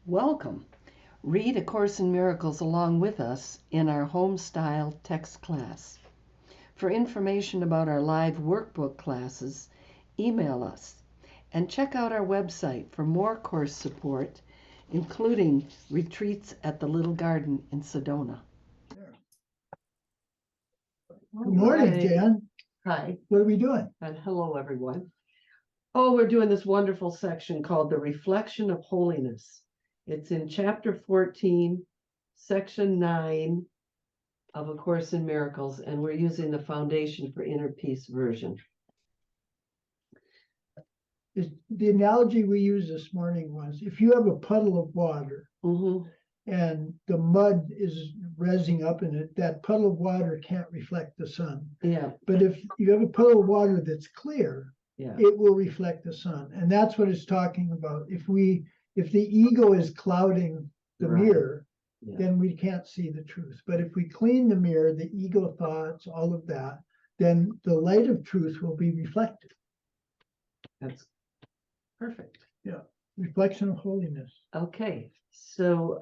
Welcome. Read A Course in Miracles along with us in our home style text class. For information about our live workbook classes, email us and check out our website for more course support, including retreats at the Little Garden in Sedona. Good morning, Jan. Hi. What are we doing? And hello, everyone. Oh, we're doing this wonderful section called The Reflection of Holiness. It's in chapter 14, section 9 of A Course in Miracles, and we're using the Foundation for Inner Peace version. The analogy we used this morning was if you have a puddle of water and the mud is rezzing up in it, that puddle of water can't reflect the sun. Yeah. But if you have a puddle of water that's clear, it will reflect the sun. And that's what it's talking about. If the ego is clouding the mirror, then we can't see the truth. But if we clean the mirror, the ego thoughts, all of that, then the light of truth will be reflected. That's perfect. Yeah. Reflection of holiness. Okay. So,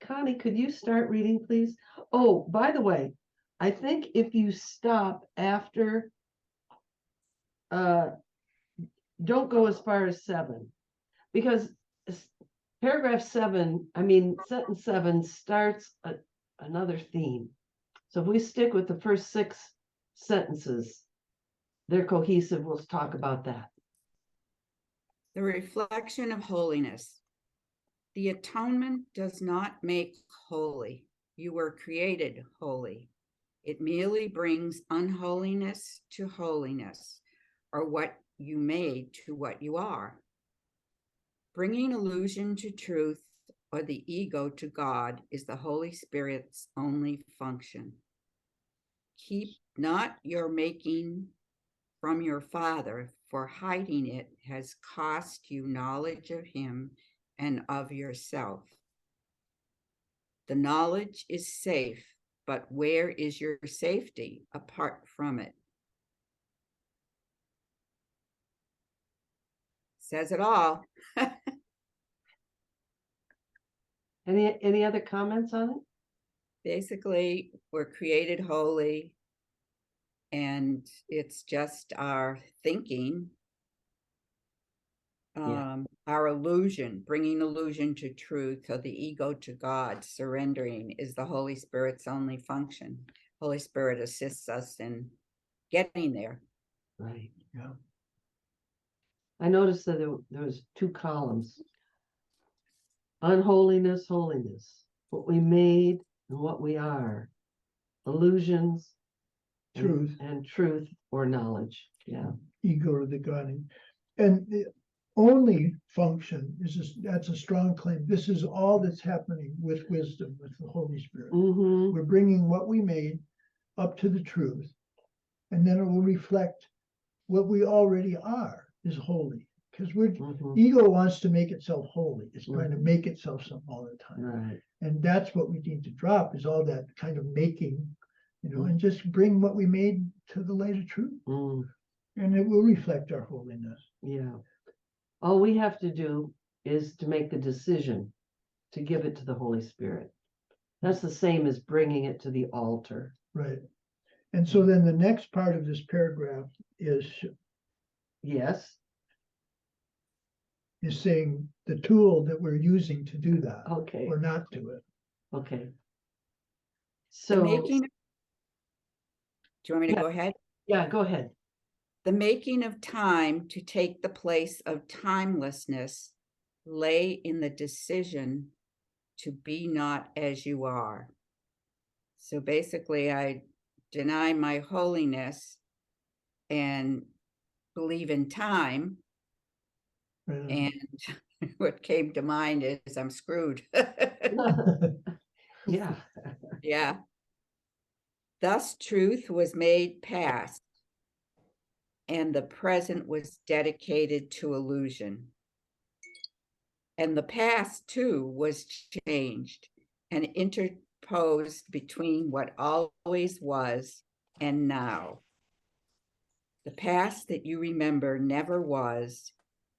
Connie, could you start reading, please? Oh, by the way, I think if you stop after, don't go as far as 7, because sentence 7 starts another theme. So if we stick with the first 6 sentences, they're cohesive. We'll talk about that. The reflection of holiness. The atonement does not make holy. You were created holy. It merely brings unholiness to holiness, or what you made to what you are. Bringing illusion to truth or the ego to God is the Holy Spirit's only function. Keep not your making from your Father, for hiding it has cost you knowledge of Him and of yourself. The knowledge is safe, but where is your safety apart from it? Says it all. Any other comments on it? Basically, we're created holy, and it's just our thinking, our illusion, bringing illusion to truth, or the ego to God, surrendering is the Holy Spirit's only function. Holy Spirit assists us in getting there. Right. Yeah. I noticed that there was 2 columns. Unholiness, holiness, what we made and what we are. Illusions, Truth. and truth or knowledge. Yeah. Ego to the God. And the only function that's a strong claim. This is all that's happening with wisdom, with the Holy Spirit. We're bringing what we made up to the truth, and then it will reflect what we already are is holy. Because ego wants to make itself holy. It's trying to make itself something all the time. Right. And that's what we need to drop, is all that kind of making, and just bring what we made to the light of truth. And it will reflect our holiness. Yeah. All we have to do is to make the decision to give it to the Holy Spirit. That's the same as bringing it to the altar. Right. And so then the next part of this paragraph is saying the tool that we're using to do that. Okay. Or not do it. Okay. So do you want me to go ahead? Yeah, go ahead. The making of time to take the place of timelessness lay in the decision to be not as you are. So basically, I deny my holiness and believe in time. And what came to mind is I'm screwed. Yeah. Yeah. Thus, truth was made past, and the present was dedicated to illusion. And the past, too, was changed and interposed between what always was and now. The past that you remember never was,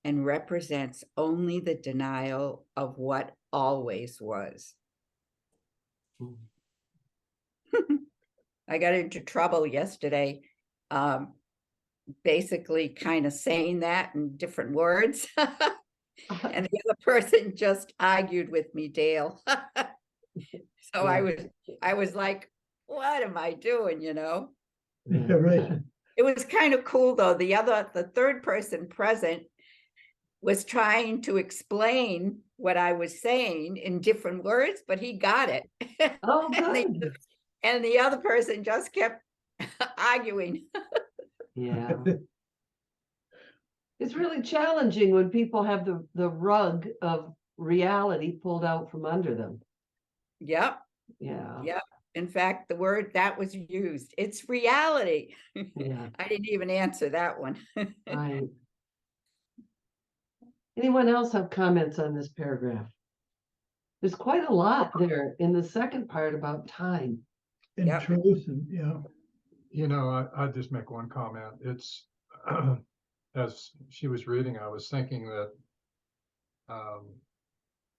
and represents only the denial of what always was. I got into trouble yesterday, basically kind of saying that in different words. And the other person just argued with me, Dale. So Yeah. I was like, what am I doing, Yeah, right. It was kind of cool though. The third person present was trying to explain what I was saying in different words, but he got it. Oh, good. And the other person just kept arguing. Yeah. It's really challenging when people have the rug of reality pulled out from under them. Yep. Yeah. Yep. In fact, the word that was used, it's reality. Yeah. I didn't even answer that one. Right. Anyone else have comments on this paragraph? There's quite a lot there in the second part about time. And Yep. truth, and yeah. You know, I just make one comment. It's as she was reading, I was thinking that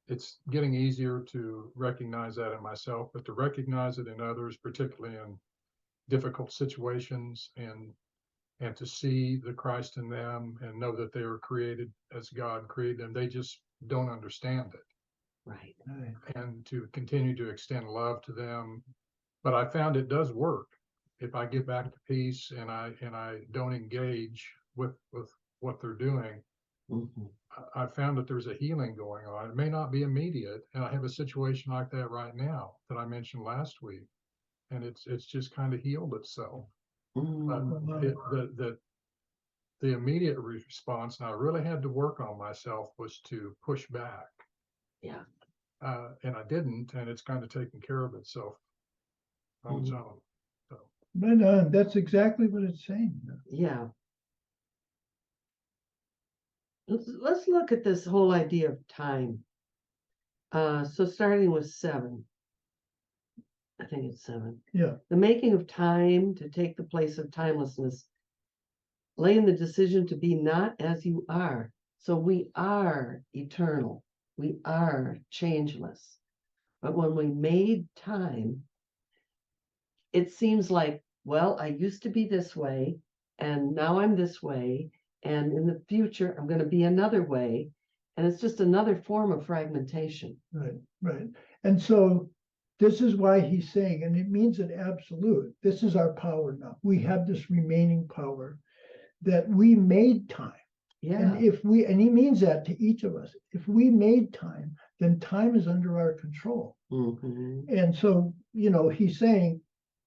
it's getting easier to recognize that in myself, but to recognize it in others, particularly in difficult situations, and to see the Christ in them and know that they were created as God created them. They just don't understand it. Right. And to continue to extend love to them. But I found it does work. If I get back to peace and I don't engage with what they're doing, Mm-hmm. I found that there's a healing going on. It may not be immediate, and I have a situation like that right now that I mentioned last week, and it's just kind of healed itself. Mm-hmm. But the immediate response, and I really had to work on myself, was to push back. Yeah. And I didn't, and it's kind of taken care of itself on its own. So. Right on. That's exactly what it's saying. Yeah. Let's look at this whole idea of time. So starting with 7. I think it's 7. Yeah. The making of time to take the place of timelessness, laying the decision to be not as you are. So we are eternal. We are changeless. But when we made time, it seems like, well, I used to be this way, and now I'm this way, and in the future, I'm going to be another way. And it's just another form of fragmentation. Right, right. And so this is why he's saying, and it means an absolute. This is our power now. We have this remaining power that we made time. Yeah. And he means that to each of us. If we made time, then time is under our control. Mm-hmm. And so, he's saying,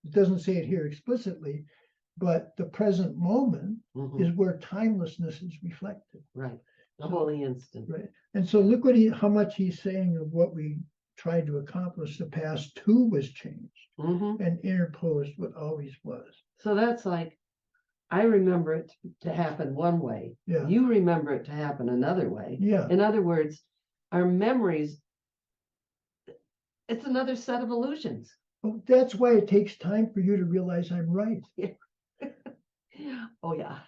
it doesn't say it here explicitly, but the present moment Mm-hmm. is where timelessness is reflected. Right. The holy instant. Right. And so look how much he's saying of what we tried to accomplish. The past too was changed and interposed what always was. So that's like, I remember it to happen one way. Yeah. You remember it to happen another way. Yeah. In other words, our memories, it's another set of illusions. Well, that's why it takes time for you to realize I'm right. Oh, yeah.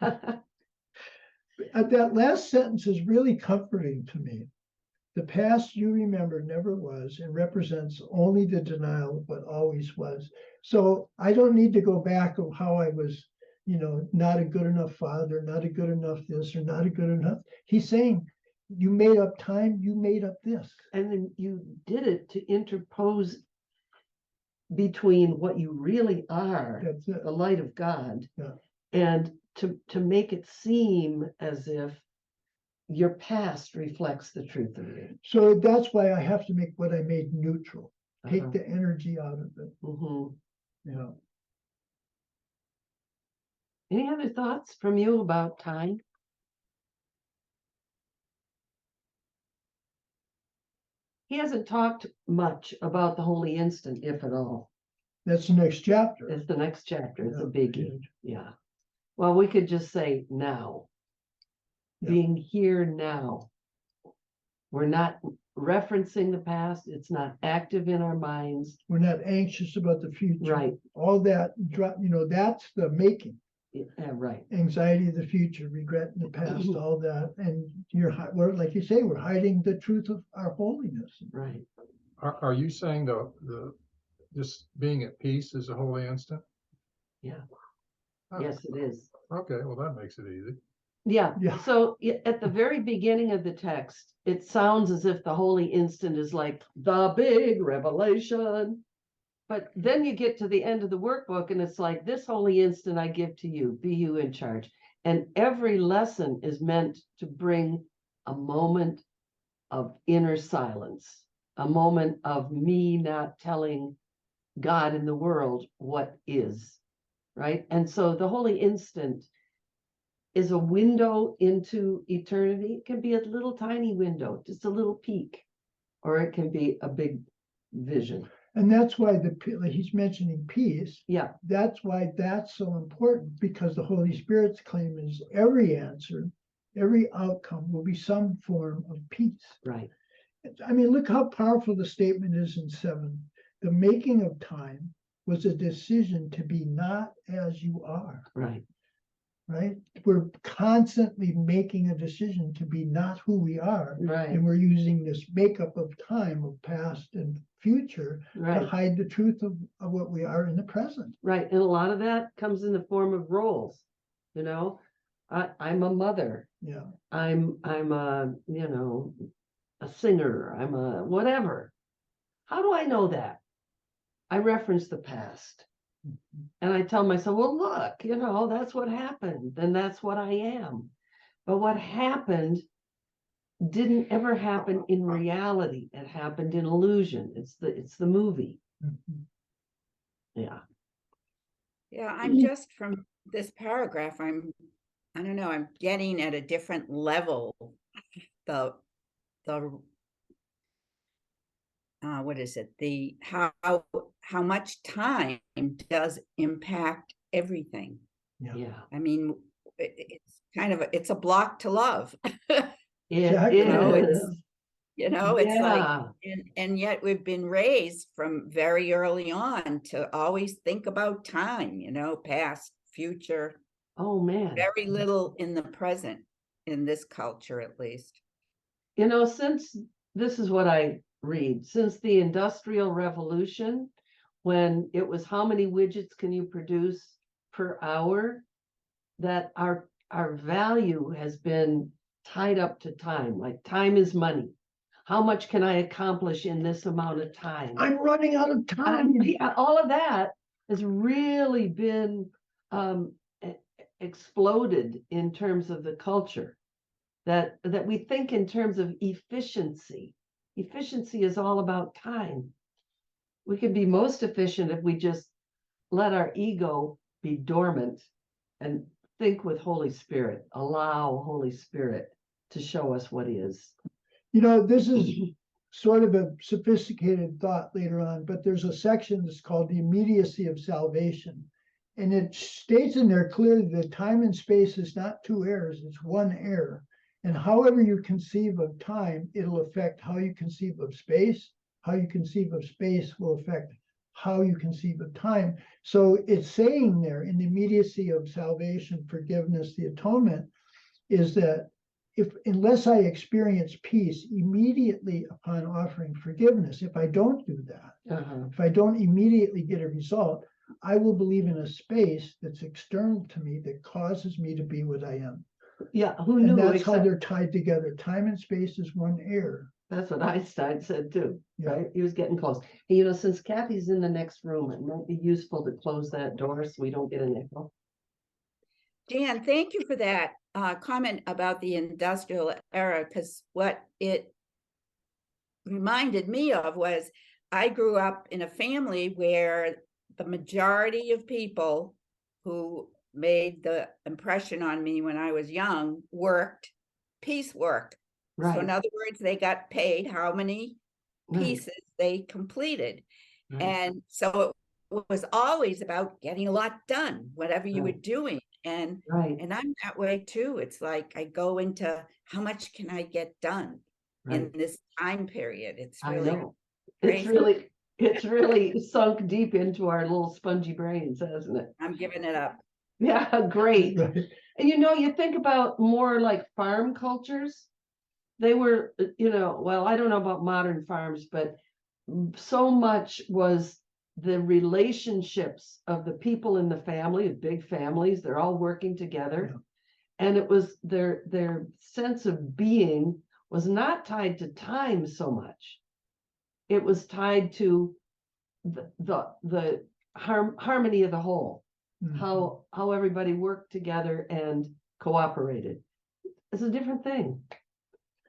That last sentence is really comforting to me. The past you remember never was and represents only the denial of what always was. So I don't need to go back of how I was, not a good enough father, not a good enough this, or not a good enough. He's saying, you made up time, you made up this. And then you did it to interpose between what you really are, That's it. the light of God, Yeah. and to make it seem as if your past reflects the truth of you. So that's why I have to make what I made neutral. Take the energy out of it. Mm-hmm. Any other thoughts from you about time? He hasn't talked much about the holy instant, if at all. That's the next chapter. It's the next chapter. It's a Yeah, biggie. huge. Yeah. Well, we could just say now. Yeah. Being here now. We're not referencing the past. It's not active in our minds. We're not anxious about the future. Right. All that, that's the making. Yeah, right. anxiety of the future, regret in the past, all that. And we're, like you say, we're hiding the truth of our holiness. Right. Are you saying the just being at peace is a holy instant? Yeah. Oh, Yes, it is. okay, well, that makes it easy. Yeah. Yeah. So at the very beginning of the text, it sounds as if the holy instant is like the big revelation. But then you get to the end of the workbook and it's like, this holy instant I give to you, be you in charge. And every lesson is meant to bring a moment of inner silence, a moment of me not telling God in the world what is, right? And so the holy instant is a window into eternity. It can be a little tiny window, just a little peek, or it can be a big vision. And that's why like he's mentioning peace. Yeah. That's why that's so important, because the Holy Spirit's claim is every answer, every outcome will be some form of peace. Right. I mean, look how powerful the statement is in 7. The making of time was a decision to be not as you are. Right. Right? We're constantly making a decision to be not who we are. Right. And we're using this makeup of time, of past and future, Right. to hide the truth of what we are in the present. Right. And a lot of that comes in the form of roles. You know, I'm a mother. Yeah. I'm a, you know, a singer. I'm a whatever. How do I know that? I reference the past. And I tell myself, well, look, you know, that's what happened. Then that's what I am. But what happened didn't ever happen in reality. It happened in illusion. It's the movie. Yeah. Yeah, I'm just from this paragraph, I don't know, I'm getting at a different level. The what is it? The how much time does impact everything. Yeah. I mean, it's kind of it's a block to love. Exactly. It's like, Yeah. and yet we've been raised from very early on to always think about time, past, future. Oh man. Very little in the present, in this culture at least. Since this is what I read, since the Industrial Revolution, when it was how many widgets can you produce per hour, that our value has been tied up to time. Like time is money. How much can I accomplish in this amount of time? I'm running out of time. All of that has really been exploded in terms of the culture. That we think in terms of efficiency. Efficiency is all about time. We can be most efficient if we just let our ego be dormant and think with Holy Spirit, allow Holy Spirit to show us what is. This is sort of a sophisticated thought later on, but there's a section that's called the immediacy of salvation. And it states in there clearly that time and space is not two airs, it's one air. And however you conceive of time, it'll affect how you conceive of space. How you conceive of space will affect how you conceive of time. So it's saying there in the immediacy of salvation, forgiveness, the atonement, is that unless I experience peace immediately upon offering forgiveness, if I don't do that, if I don't immediately get a result, I will believe in a space that's external to me that causes me to be what I am. Yeah, who knew? And that's how they're tied together. Time and space is one air. That's what Einstein said too, Yeah. right? He was getting close. Hey, since Kathy's in the next room, it might be useful to close that door so we don't get an echo. Dan, thank you for that comment about the industrial era, because what it reminded me of was I grew up in a family where the majority of people who made the impression on me when I was young worked piecework. Right. So in other words, they got paid how many pieces they completed. Right. And so it was always about getting a lot done, whatever you were doing. And I'm that way too. It's like I go into how much can I get done in this time period. It's really I know. crazy. It's really sunk deep into our little spongy brains, hasn't it? I'm giving it up. Yeah, great. Right. And you think about more like farm cultures. They were, well, I don't know about modern farms, but so much was the relationships of the people in the family, big families, they're all working together. Yeah. And it was their sense of being was not tied to time so much. It was tied to the harmony of the whole, Mhm. how everybody worked together and cooperated. It's a different thing.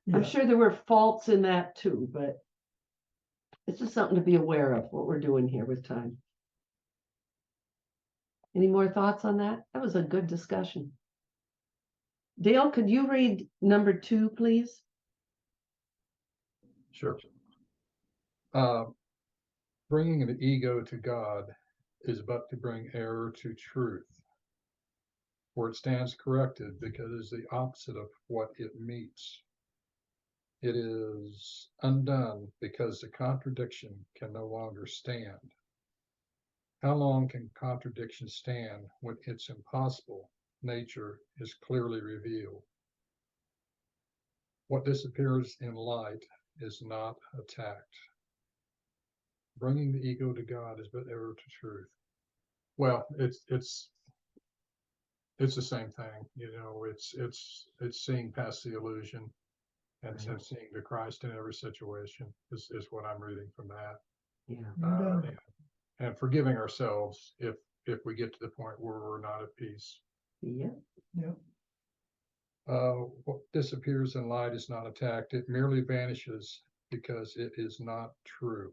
I'm Yeah. sure there were faults in that too, but it's just something to be aware of what we're doing here with time. Any more thoughts on that? That was a good discussion. Dale, could you read number 2, please? Sure. Bringing the ego to God is but to bring error to truth, for it stands corrected because it is the opposite of what it meets. It is undone because the contradiction can no longer stand. How long can contradiction stand when its impossible nature is clearly revealed? What disappears in light is not attacked. Bringing the ego to God is but error to truth. Well, it's the same thing, it's seeing past the illusion and seeing the Christ in every situation is what I'm reading from that. Yeah. And forgiving ourselves if we get to the point where we're not at peace. Yeah. Yeah. What disappears in light is not attacked. It merely vanishes because it is not true.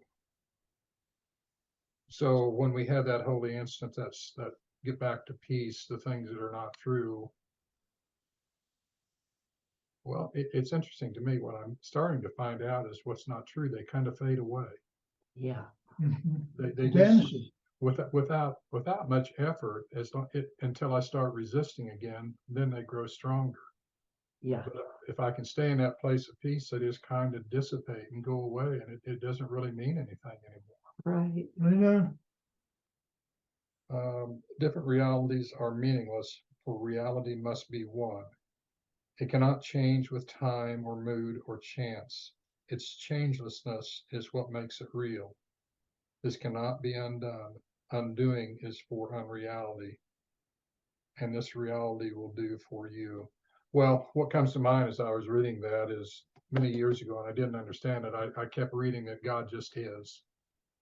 So when we have that holy instant, that get back to peace, the things that are not true. Well, it's interesting to me. What I'm starting to find out is what's not true. They kind of fade away. Yeah. Mhm. They just Vanishes. without much effort. Until I start resisting again, then they grow stronger. Yeah. But if I can stay in that place of peace, they just kind of dissipate and go away, and it doesn't really mean anything anymore. Right. I know. Different realities are meaningless, for reality must be one. It cannot change with time or mood or chance. Its changelessness is what makes it real. This cannot be undone. Undoing is for unreality, and this reality will do for you. Well, what comes to mind as I was reading that is many years ago, and I didn't understand it. I kept reading that God just is.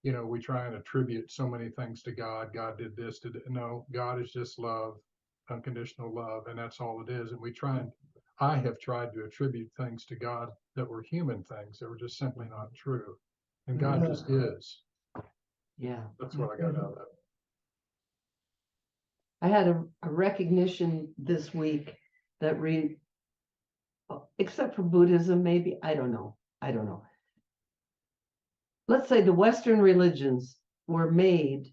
We try and attribute so many things to God. God did this, no, God is just love, unconditional love, and that's all it is. And I have tried to attribute things to God that were human things that were just simply not true. And God just is. Yeah. That's what I got out of that. I had a recognition this week that except for Buddhism, maybe, I don't know. Let's say the Western religions were made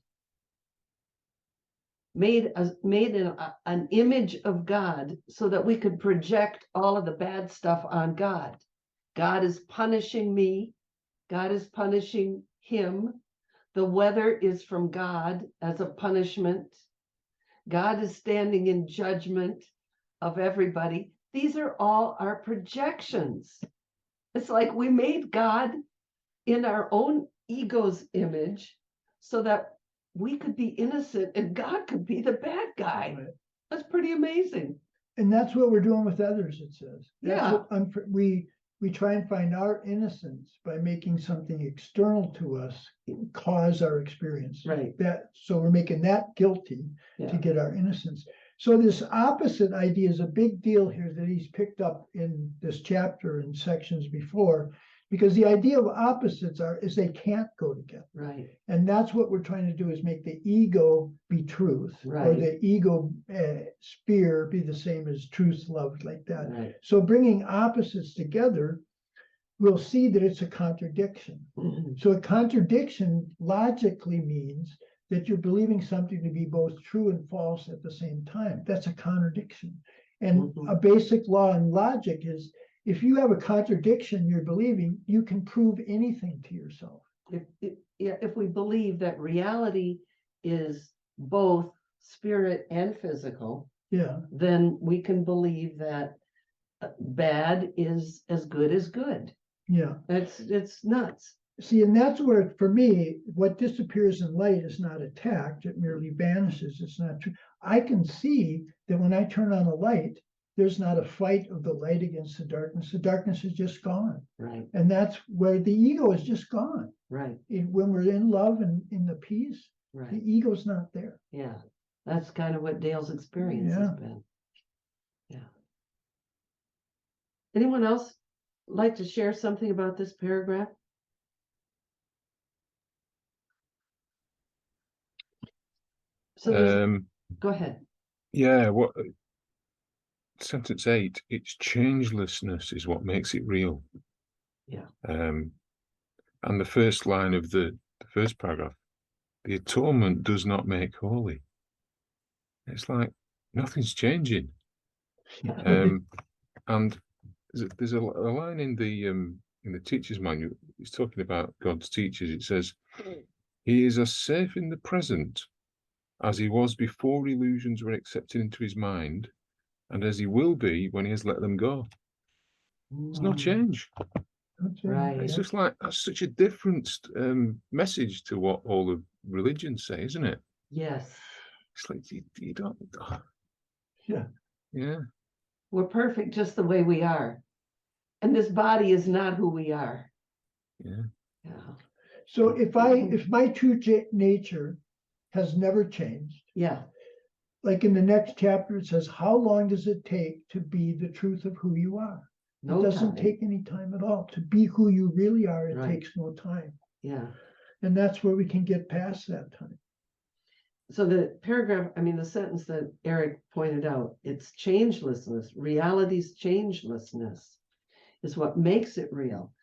an image of God so that we could project all of the bad stuff on God. God is punishing me. God is punishing him. The weather is from God as a punishment. God is standing in judgment of everybody. These are all our projections. It's like we made God in our own ego's image so that we could be innocent and God could be the bad guy. Right. That's pretty amazing. And that's what we're doing with others, it says. That's Yeah. what we try and find our innocence by making something external to us cause our experience. Right. So we're making that guilty to get our innocence. So this opposite idea is a big deal here that he's picked up in this chapter and sections before, because the idea of opposites is they can't go together. Right. And that's what we're trying to do, is make the ego be truth, or the ego sphere be the same as truth, love, like that. Right. So bringing opposites together, we'll see that it's a contradiction. So a contradiction logically means that you're believing something to be both true and false at the same time. That's a contradiction. And a basic law in logic is, if you have a contradiction you're believing, you can prove anything to yourself. If we believe that reality is both spirit and physical, Yeah, then we can believe that bad is as good as good. yeah. It's nuts. See, and that's where, for me, what disappears in light is not attacked, it merely vanishes. It's not true. I can see that when I turn on a light, there's not a fight of the light against the darkness. The darkness is just gone. Right, And that's where the ego is just gone. right, When we're in love and in the peace, the right. ego's not there. Yeah. That's kind of what Dale's experience has Yeah. been. Yeah. Anyone else like to share something about this paragraph? So go ahead. Yeah, what sentence 8, its changelessness is what makes it real. Yeah. And the first line of the first paragraph, the atonement does not make holy. It's like nothing's changing. And there's a line in the teacher's manual. It's talking about God's teachers. It says, "He is as safe in the present as he was before illusions were accepted into his mind, and as he will be when he has let them go." There's no change. Right. It's just like, that's such a different message to what all the religions say, isn't it? Yes. It's like you don't. Yeah. Yeah. We're perfect just the way we are. And this body is not who we are. Yeah. Yeah. So if my true nature has never changed, Yeah. like in the next chapter, it says, how long does it take to be the truth of who you are? No It doesn't time. take any time at all. To be who you really are, it Right. takes no time. Yeah. And that's where we can get past that time. So the paragraph, the sentence that Eric pointed out, it's changelessness, reality's changelessness is what makes it real.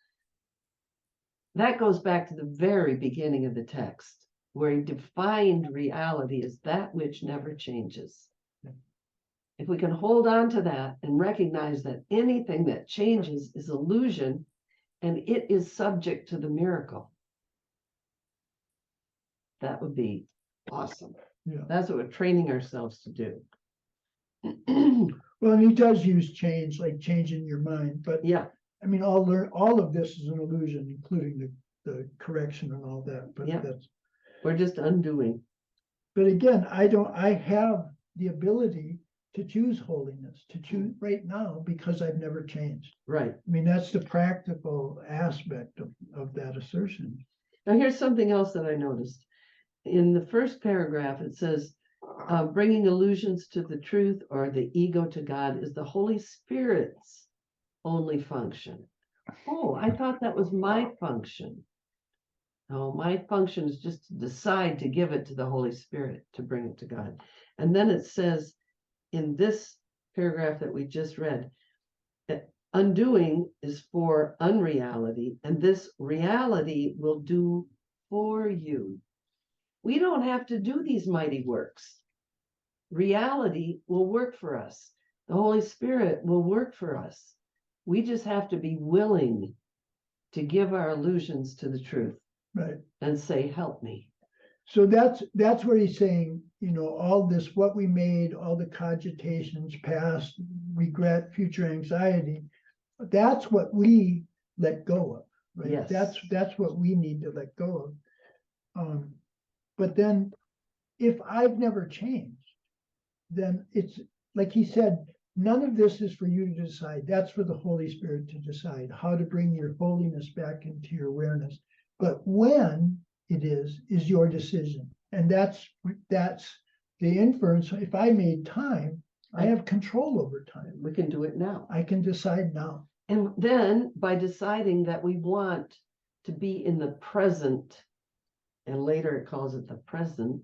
That goes back to the very beginning of the text, where he defined reality as that which never changes. If we can hold on to that and recognize that anything that changes is illusion and it is subject to the miracle, that would be awesome. Yeah. That's what we're training ourselves to do. Well, and he does use change, like changing your mind. But Yeah. all of this is an illusion, including the correction and all that. But Yeah. that's, We're just undoing. but again, I have the ability to choose holiness, to choose right now, because I've never changed. Right. That's the practical aspect of that assertion. Now, here's something else that I noticed. In the first paragraph, it says, bringing illusions to the truth or the ego to God is the Holy Spirit's only function. Oh, I thought that was my function. No, my function is just to decide to give it to the Holy Spirit, to bring it to God. And then it says in this paragraph that we just read, that undoing is for unreality, and this reality will do for you. We don't have to do these mighty works. Reality will work for us. The Holy Spirit will work for us. We just have to be willing to give our illusions to the truth. Right. And say, help me. So that's where he's saying, all this, what we made, all the cogitations, past, regret, future anxiety, that's what we let go of, right? Yes. That's what we need to let go of. But then if I've never changed, then it's like he said, none of this is for you to decide. That's for the Holy Spirit to decide how to bring your holiness back into your awareness. But when it is your decision. And that's the inference. If I made time, I have control over time. We can do it now. I can decide now. And then by deciding that we want to be in the present, and later it calls it the presence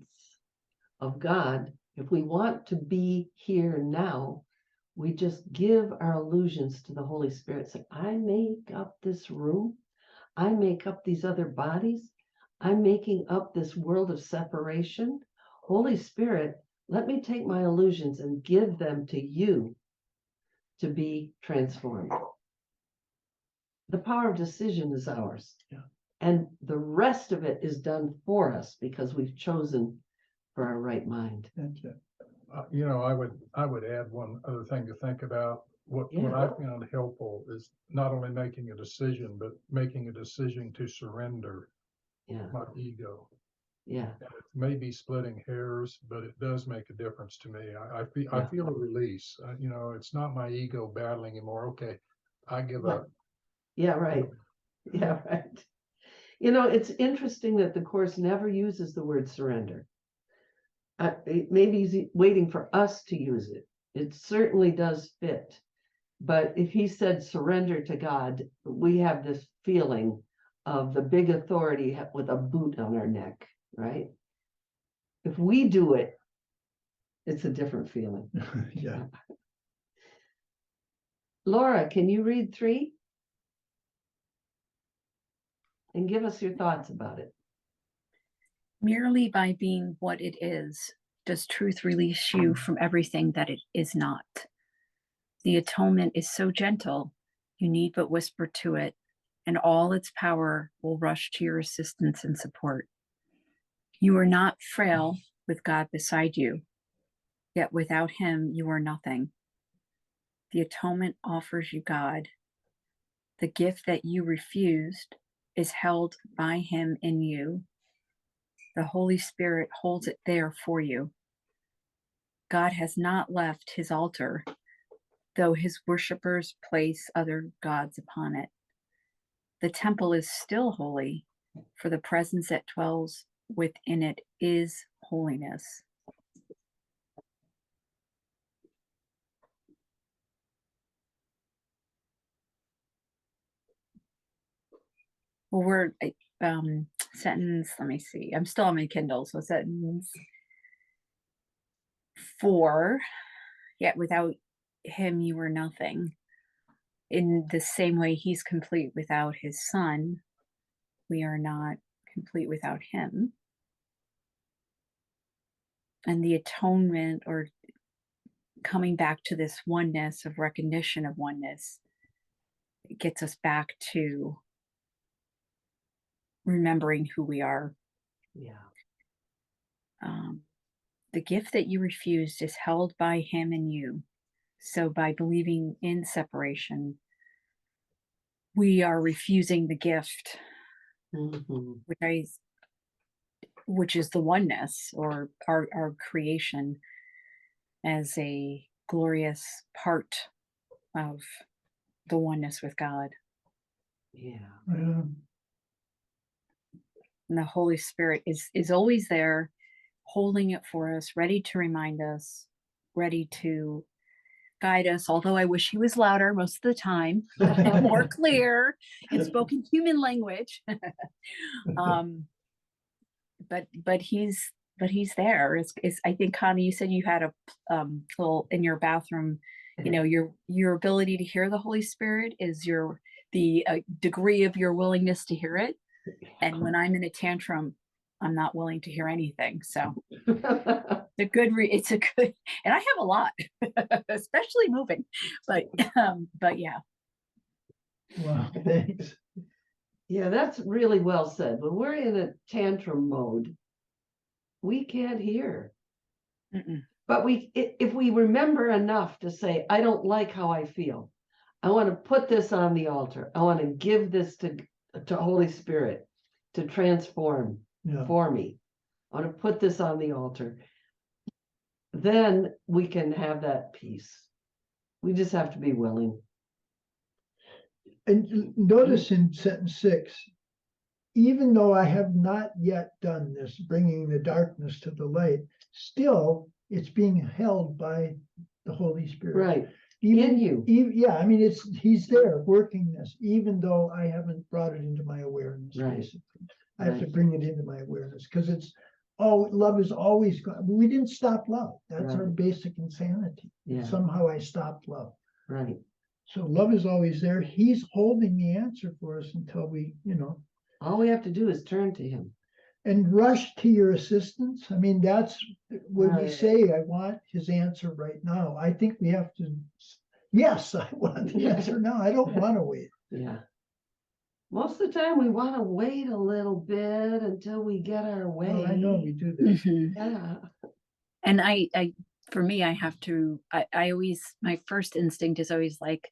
of God, if we want to be here now, we just give our illusions to the Holy Spirit. Say, I make up this room. I make up these other bodies. I'm making up this world of separation. Holy Spirit, let me take my illusions and give them to you to be transformed. The power of decision is ours. Yeah. And the rest of it is done for us because we've chosen for our right mind. That's it. You know, I would add one other thing to think about. What I found helpful is not only making a decision, but making a decision to surrender my ego. Yeah. And it may be splitting hairs, but it does make a difference to me. I feel a release. You know, it's not my ego battling anymore. Okay, I give up. Yeah, right. Yeah, right. You know, it's interesting that the Course never uses the word surrender. Maybe he's waiting for us to use it. It certainly does fit. But if he said surrender to God, we have this feeling of the big authority with a boot on our neck, right? If we do it, it's a different feeling. Yeah. Laura, can you read 3? And give us your thoughts about it. Merely by being what it is, does truth release you from everything that it is not. The atonement is so gentle, you need but whisper to it, and all its power will rush to your assistance and support. You are not frail with God beside you, yet without him you are nothing. The atonement offers you God. The gift that you refused is held by him in you. The Holy Spirit holds it there for you. God has not left his altar, though his worshipers place other gods upon it. The temple is still holy, for the presence that dwells within it is holiness. Well, we're sentence, let me see. I'm still on my Kindle, so sentence 4, yet without him you were nothing. In the same way he's complete without his son, we are not complete without him. And the atonement, or coming back to this oneness of recognition of oneness, gets us back to remembering who we are. Yeah. The gift that you refused is held by him and you. So by believing in separation, we are refusing the gift, which is the oneness, or our creation as a glorious part of the oneness with God. Yeah. And the Holy Spirit is always there, holding it for us, ready to remind us, ready to guide us. Although I wish he was louder most of the time, more clear and spoken human language. But he's there. It's I think, Connie, you said you had a little in your bathroom. You know, your ability to hear the Holy Spirit is the degree of your willingness to hear it. And when I'm in a tantrum, I'm not willing to hear anything. So it's a good, and I have a lot, especially moving, but yeah. Wow, thanks. Yeah, that's really well said. When we're in a tantrum mode, we can't hear. But if we remember enough to say, I don't like how I feel, I want to put this on the altar, I want to give this to Holy Spirit to transform for me, I want to put this on the altar, then we can have that peace. We just have to be willing. And notice in sentence 6, even though I have not yet done this, bringing the darkness to the light, still it's being held by the Holy Spirit. Right. Even in you. Yeah, I mean, he's there working this, even though I haven't brought it into my awareness. Right. Basically, I have to bring it into my awareness, because love is always gone. We didn't stop love. That's our basic insanity. Yeah. Somehow I stopped love. Right. So love is always there. He's holding the answer for us until we, all we have to do is turn to him. And rush to your assistance. I mean, that's when we say, I want his answer right now. I think we have to, yes, I want the answer now. I don't want to wait. Yeah. Most of the time we want to wait a little bit until we get our way. Well, I know we do that. Mhm. Yeah. And I for me, I have to, I always, my first instinct is always like,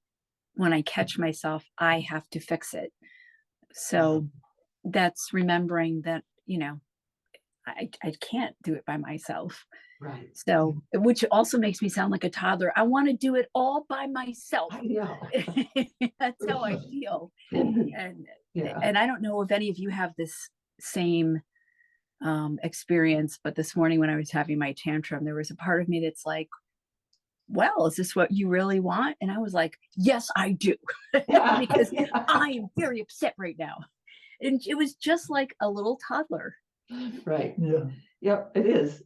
when I catch myself, I have to fix it. So that's remembering that, I can't do it by myself. Right. So, which also makes me sound like a toddler. I want to do it all by myself. I know. That's how I feel. And Yeah. and I don't know if any of you have this same experience, but this morning when I was having my tantrum, there was a part of me that's like, well, is this what you really want? And I was like, yes, I do. Because I am very upset right now. And it was just like a little toddler. Right. Yeah. Yep, it is.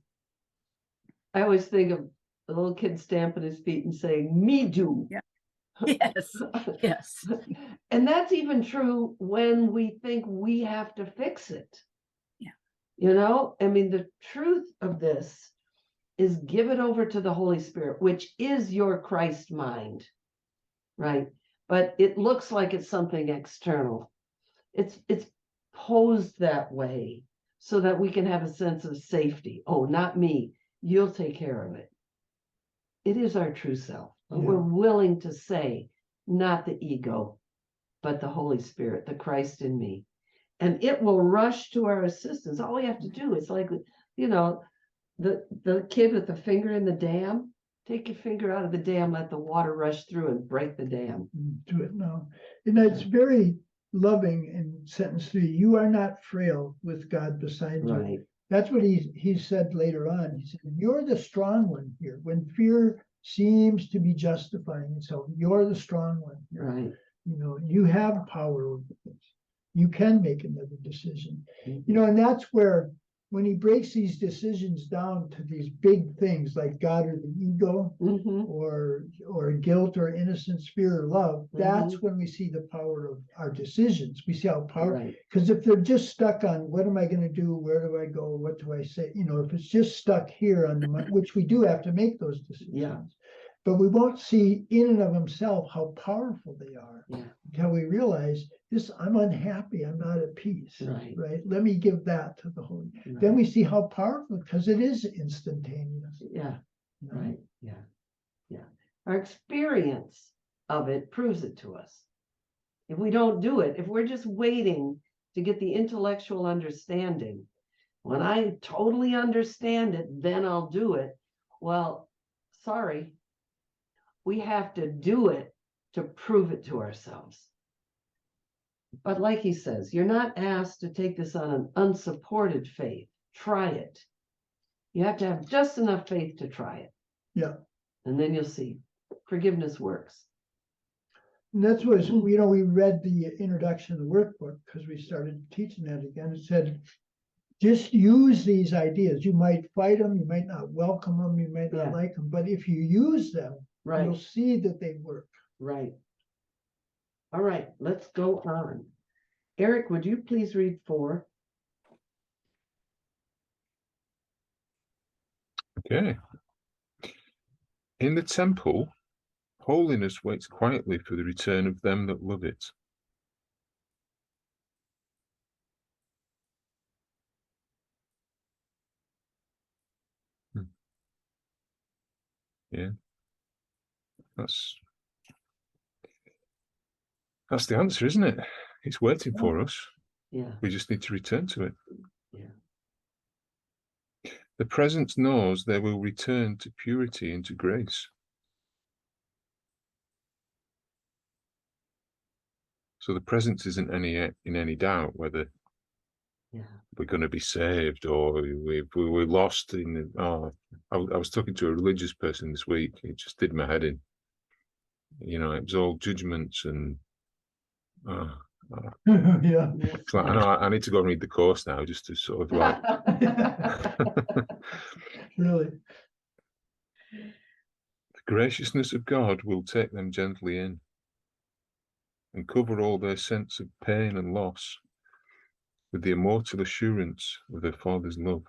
I always think of the little kid stamping his feet and saying, me do. Yeah. Yes. Yes. And that's even true when we think we have to fix it. Yeah. I mean, the truth of this is give it over to the Holy Spirit, which is your Christ mind, right? But it looks like it's something external. It's posed that way so that we can have a sense of safety. Oh, not me. You'll take care of it. It is our true self. Yeah. We're willing to say, not the ego, but the Holy Spirit, the Christ in me. And it will rush to our assistance. All we have to do is like, the kid with the finger in the dam. Take your finger out of the dam, let the water rush through and break the dam. Do it now. And that's very loving in sentence 3. You are not frail with God beside you. Right. That's what he said later on. He said, you're the strong one here. When fear seems to be justifying itself, you're the strong one here. Right. You have power over this. You can make another decision. And that's where, when he breaks these decisions down to these big things like God or the ego, or guilt or innocence, fear or love, that's when we see the power of our decisions. We see how powerful, because if they're just stuck on what am I going to do, where do I go, what do I say, if it's just stuck here on the mind, which we do have to make those decisions, but we won't see in and of himself how powerful they are. Until we realize this, I'm unhappy, I'm not at peace. Right. Let me give that to the Holy. Then we see how powerful, because it is instantaneous. Right. Yeah. Our experience of it proves it to us. If we don't do it, if we're just waiting to get the intellectual understanding, when I totally understand it, then I'll do it. Well, sorry. We have to do it to prove it to ourselves. But like he says, you're not asked to take this on an unsupported faith. Try it. You have to have just enough faith to try it. Yeah. And then you'll see. Forgiveness works. And that's what, we read the introduction of the workbook because we started teaching that again. It said, just use these ideas. You might fight them, you might not welcome them, you might not like them, but if you use them, you'll see that they work. Right. All right, let's go on. Eric, would you please read 4? Okay. In the temple, holiness waits quietly for the return of them that love it. Yeah. That's the answer, isn't it? It's waiting for us. Yeah. We just need to return to it. Yeah. The presence knows they will return to purity and to grace. So the presence isn't in any doubt whether we're going to be saved or we're lost in. I was talking to a religious person this week. It just did my head in. It was all judgments and. It's like, I know I need to go and read the course now just to sort of like. Really. The graciousness of God will take them gently in and cover all their sense of pain and loss with the immortal assurance of their Father's love.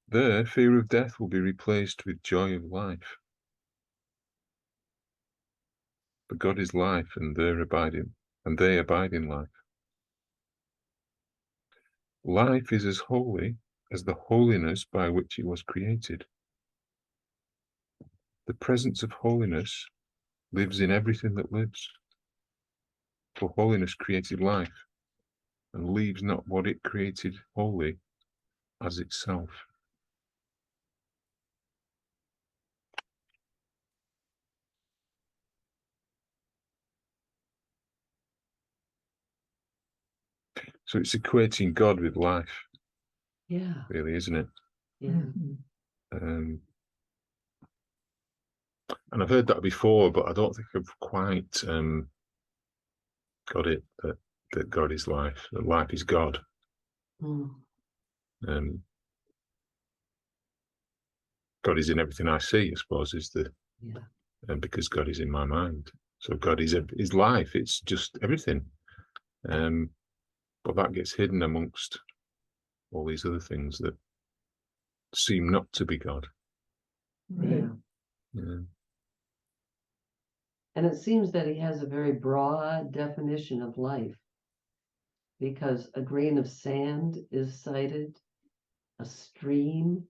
There, fear of death will be replaced with joy of life. For God is life, and they abide in life. Life is as holy as the holiness by which it was created. The presence of holiness lives in everything that lives. For holiness created life, and leaves not what it created holy as itself. So it's equating God with life. Yeah. Really, isn't it? Yeah. Mhm. And I've heard that before, but I don't think I've quite got it, that God is life, that life is God. Mm. God is in everything I see, I suppose, is the Yeah. because God is in my mind. So God is life. It's just everything. But that gets hidden amongst all these other things that seem not to be God. Right. Yeah. And it seems that he has a very broad definition of life, because a grain of sand is cited, a stream,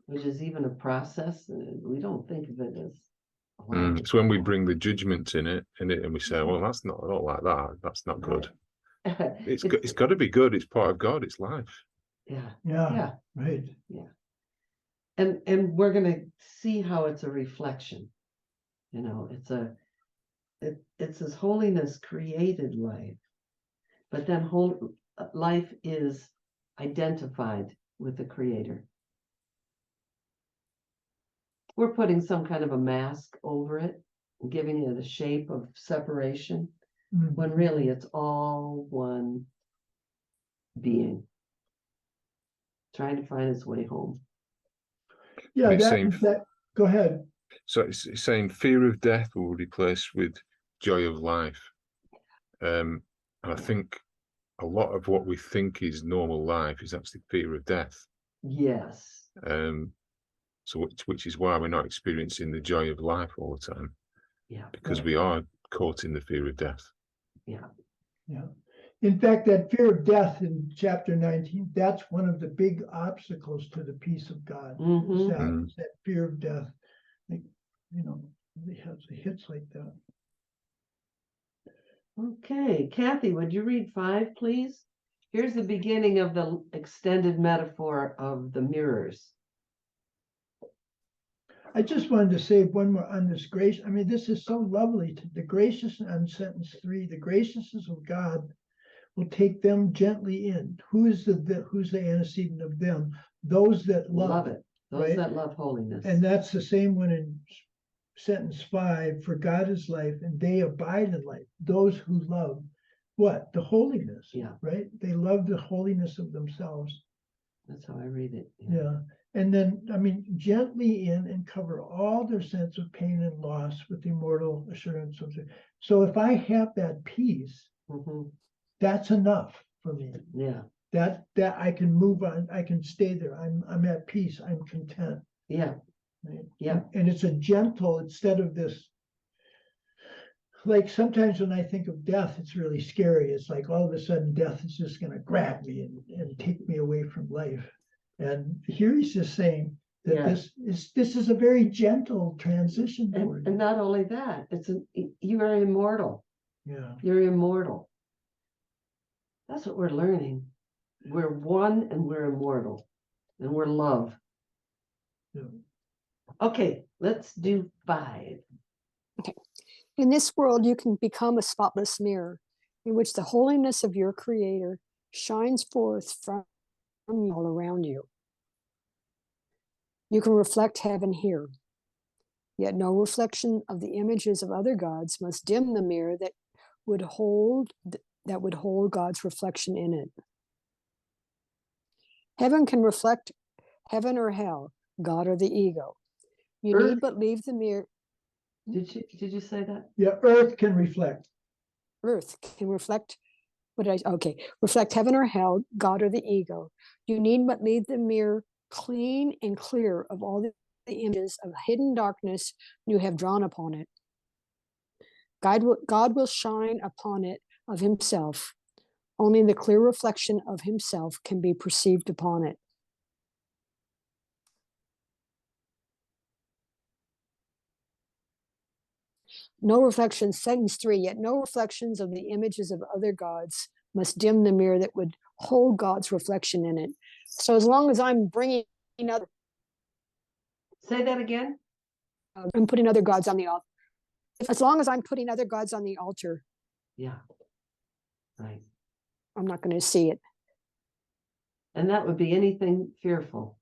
which is even a process. We don't think of it as life. It's when we bring the judgment in it, and we say, well, that's not, I don't like that. That's not good. It's got to be good. It's part of God. It's life. Yeah. Yeah. Yeah. Right. Yeah. And we're going to see how it's a reflection. You know, it's as holiness created life, but then life is identified with the Creator. We're putting some kind of a mask over it, giving it a shape of separation, Mhm. when really it's all one being trying to find its way home. Yeah, And it's that go ahead. So it's saying fear of death will be replaced with joy of life. And I think a lot of what we think is normal life is actually fear of death. Yes. So which is why we're not experiencing the joy of life all the time. Yeah. Because Right. we are caught in the fear of death. Yeah. Yeah. In fact, that fear of death in chapter 19, that's one of the big obstacles to the peace of God. Is that fear of death. Like, you know, it has hits like that. Okay, Kathy, would you read 5, please? Here's the beginning of the extended metaphor of the mirrors. I just wanted to say one more on this grace. I mean, this is so lovely. The graciousness on sentence 3, the graciousness of God will take them gently in. Who's the antecedent of them? Those that love it. Those right? that love holiness. And that's the same one in sentence 5, for God is life and they abide in life. Those who love what? The holiness. Yeah. Right? They love the holiness of themselves. That's how I read it. Yeah. And then, I mean, gently in and cover all their sense of pain and loss with the immortal assurance of it. So if I have that peace, that's enough for me. Yeah. That I can move on. I can stay there. I'm at peace. I'm content. Yeah. Right? Yeah. And it's a gentle, instead of this, like sometimes when I think of death, it's really scary. It's like all of a sudden death is just going to grab me and take me away from life. And here he's just saying that this is a very gentle transition for you. And not only that, you are immortal. Yeah. You're immortal. That's what we're learning. We're one and we're immortal. And we're love. Yeah. Okay, let's do 5. Okay. In this world, you can become a spotless mirror in which the holiness of your Creator shines forth from all around you. You can reflect heaven here, yet no reflection of the images of other gods must dim the mirror that would hold God's reflection in it. Heaven can reflect heaven or hell, God or the ego. You need but leave the mirror. Did you say that? Yeah, earth can reflect. Earth can reflect reflect heaven or hell, God or the ego. You need but leave the mirror clean and clear of all the images of hidden darkness you have drawn upon it. God will shine upon it of himself. Only the clear reflection of himself can be perceived upon it. No reflections, sentence 3, yet no reflections of the images of other gods must dim the mirror that would hold God's reflection in it. So as long as I'm bringing other... Say that again? I'm putting other gods on the altar. As long as I'm putting other gods on the altar, Yeah. Right. I'm not going to see it. And that would be anything fearful.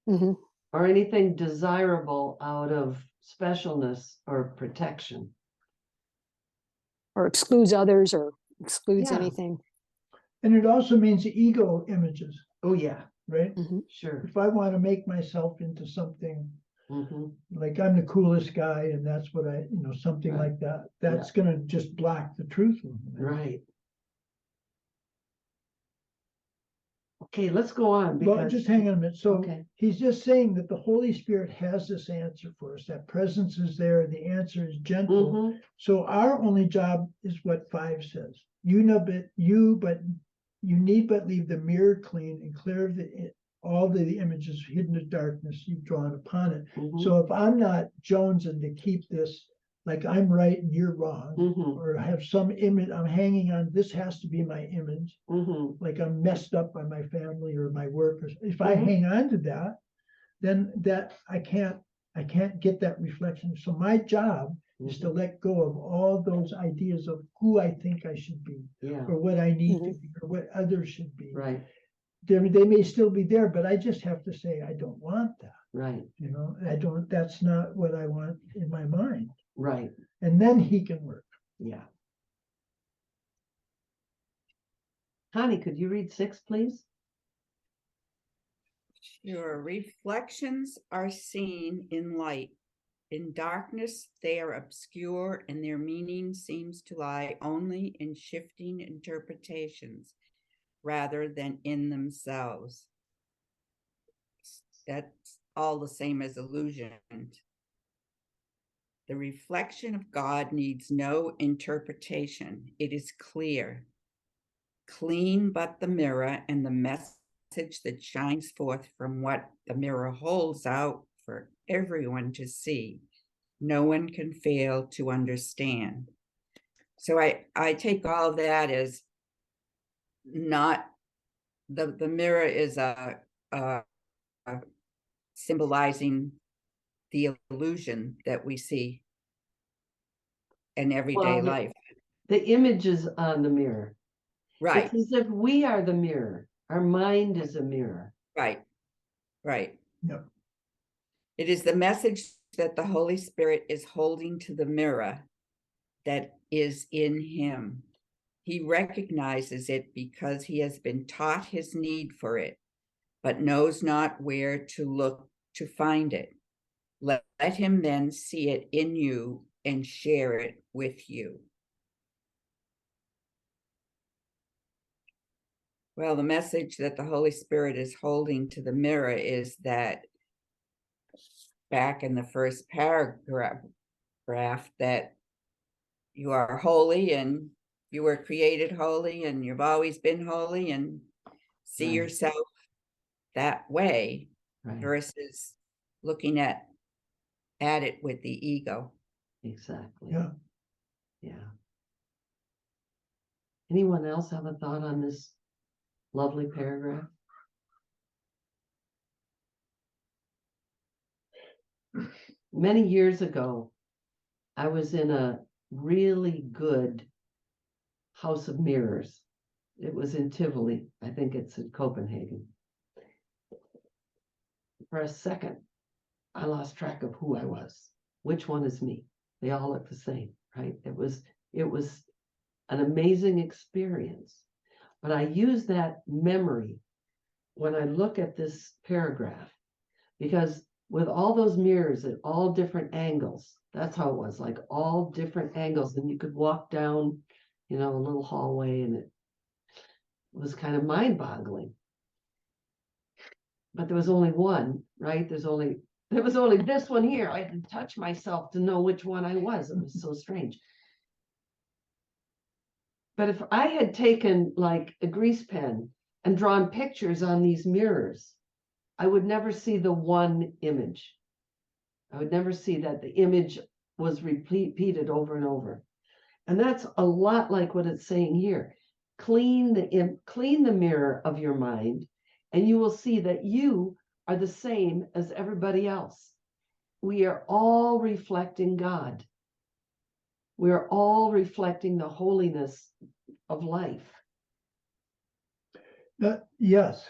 Mm-hmm. Or anything desirable out of specialness or protection. Or excludes others or excludes Yeah. anything. And it also means ego images, Oh, yeah. right? Mm-hmm. Sure. If I want to make myself into something Mm-hmm. like I'm the coolest guy and that's what I, something Right. like that, that's going to just block the truth. Right. Okay, let's go on. Well, Because just hang on a minute. So okay. he's just saying that the Holy Spirit has this answer for us. That presence is there. The answer is gentle. Mm-hmm. So our only job is what 5 says. You need but leave the mirror clean and clear of all the images hidden in darkness you've drawn upon it. Mm-hmm. So if I'm not jonesing to keep this like I'm right and you're wrong, Mm-hmm. or have some image I'm hanging on, this has to be my image, Mm-hmm. like I'm messed up by my family or my work, or if I Mhm. hang on to that, then that I can't get that reflection. So my job is to let go of all those ideas of who I think I should be, Yeah. or what I need Mhm. to be, or what others should be. Right. They may still be there, but I just have to say I don't want that. Right. That's not what I want in my mind. Right. And then he can work. Yeah. Connie, could you read 6, please? Your reflections are seen in light. In darkness, they are obscure, and their meaning seems to lie only in shifting interpretations rather than in themselves. That's all the same as illusion. The reflection of God needs no interpretation. It is clear, clean but the mirror, and the message that shines forth from what the mirror holds out for everyone to see. No one can fail to understand. So I take all that as not the mirror is a symbolizing the illusion that we see in everyday life. The images on the mirror. Right. It's as if we are the mirror. Our mind is a mirror. Right. Right. Yep. It is the message that the Holy Spirit is holding to the mirror that is in him. He recognizes it because he has been taught his need for it, but knows not where to look to find it. Let him then see it in you and share it with you. Well, the message that the Holy Spirit is holding to the mirror is that back in the first paragraph that you are holy and you were created holy and you've always been holy, and see yourself that way versus looking at it with the ego. Exactly. Yeah. Yeah. Anyone else have a thought on this lovely paragraph? Many years ago, I was in a really good house of mirrors. It was in Tivoli. I think it's in Copenhagen. For a second, I lost track of who I was. Which one is me? They all look the same, right? It was an amazing experience. But I use that memory when I look at this paragraph, because with all those mirrors at all different angles, that's how it was, like all different angles. And you could walk down, a little hallway, and it was kind of mind-boggling. But there was only one, right? There was only this one here. I had to touch myself to know which one I was. It was so strange. But if I had taken like a grease pen and drawn pictures on these mirrors, I would never see the one image. I would never see that the image was repeated over and over. And that's a lot like what it's saying here. Clean the mirror of your mind, and you will see that you are the same as everybody else. We are all reflecting God. We are all reflecting the holiness of life. Yes.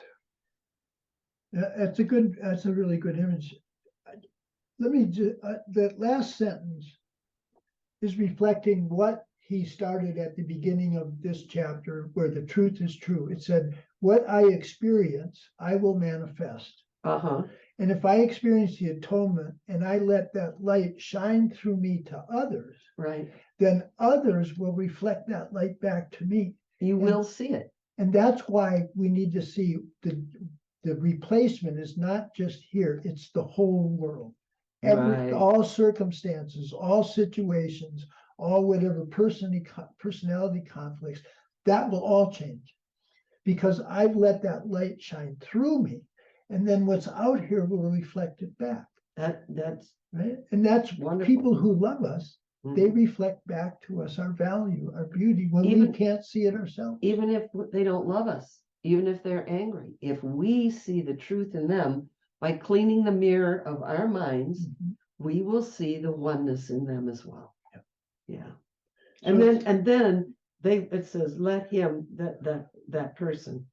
That's a really good image. Let me just, that last sentence is reflecting what he started at the beginning of this chapter, where the truth is true. It said, what I experience, I will manifest. And if I experience the atonement and I let that light shine through me to others, right, then others will reflect that light back to me. You will see it. And that's why we need to see the replacement is not just here, it's the whole world. All circumstances, all situations, all whatever personality conflicts, that will all change. Because I've let that light shine through me. And then what's out here will reflect it back. That's right. And that's wonderful. People who love us, they reflect back to us our value, our beauty, when we can't see it ourselves. Even if they don't love us, even if they're angry, if we see the truth in them by cleaning the mirror of our minds, we will see the oneness in them as well. Yeah. And then it says, let him, that person,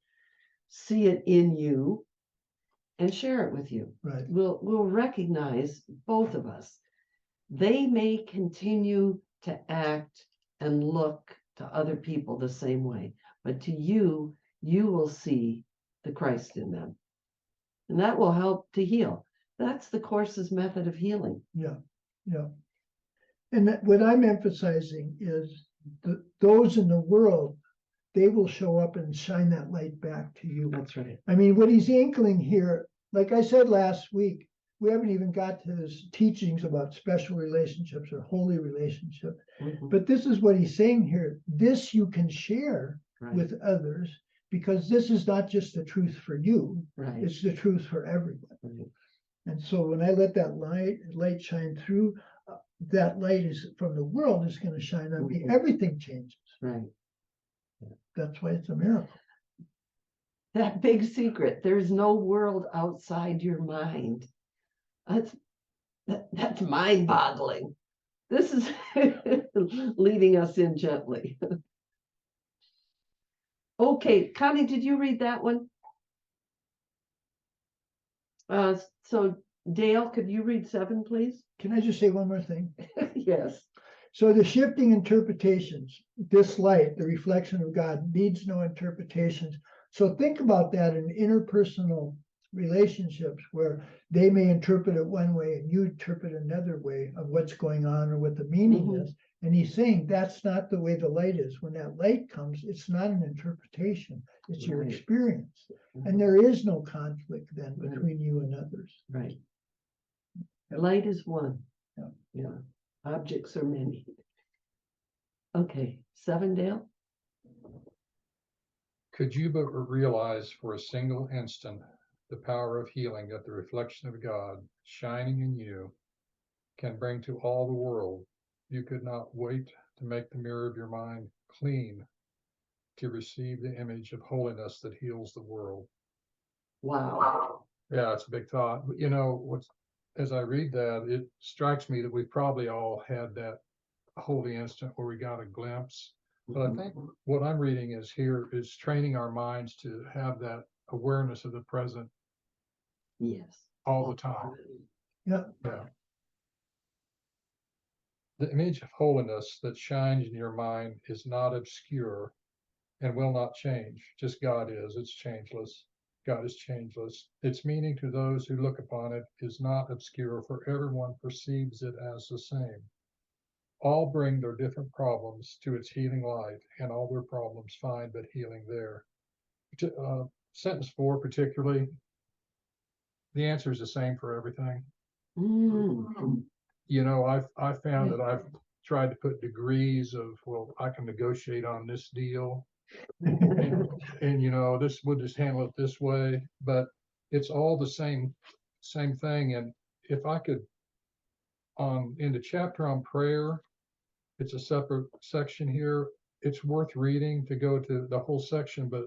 see it in you and share it with you. Right. We'll recognize both of us. They may continue to act and look to other people the same way, but to you, you will see the Christ in them. And that will help to heal. That's the Course's method of healing. Yeah, yeah. And what I'm emphasizing is those in the world, they will show up and shine that light back to you. That's right. I mean, what he's inkling here, like I said last week, we haven't even got to his teachings about special relationships or holy relationships. But this is what he's saying here. This you can share with others, because this is not just the truth for you. Right. It's the truth for everyone. Right. And so when I let that light shine through, that light is from the world is going to shine on me. Everything changes. Right. That's why it's a miracle. That big secret. There's no world outside your mind. That's mind-boggling. This is leading us in gently. Okay, Connie, did you read that one? So Dale, could you read 7, please? Can I just say one more thing? Yes. So the shifting interpretations, this light, the reflection of God, needs no interpretations. So think about that in interpersonal relationships where they may interpret it one way and you interpret another way of what's going on or what the meaning is. And he's saying that's not the way the light is. When that light comes, it's not an interpretation, it's your experience. And there is no conflict then between you and others. Right. Light is one. Yeah. Objects are many. Okay, 7, Dale. Could you but realize for a single instant the power of healing that the reflection of God shining in you can bring to all the world, you could not wait to make the mirror of your mind clean to receive the image of holiness that heals the world. Wow. Yeah, it's a big thought. But you know, as I read that, it strikes me that we probably all had that holy instant where we got a glimpse. But I think what I'm reading is here is training our minds to have that awareness of the present. Yes. All the time. Yeah. Yeah. The image of holiness that shines in your mind is not obscure and will not change. Just God is. It's changeless. God is changeless. Its meaning to those who look upon it is not obscure, for everyone perceives it as the same. All bring their different problems to its healing light, and all their problems find but healing there. Sentence 4 particularly, the answer is the same for everything. You know, I've found that I've tried to put degrees of, well, I can negotiate on this deal. And you know, this, we'll just handle it this way, but it's all the same thing. And if I could, in the chapter on prayer, it's a separate section here. It's worth reading to go to the whole section, but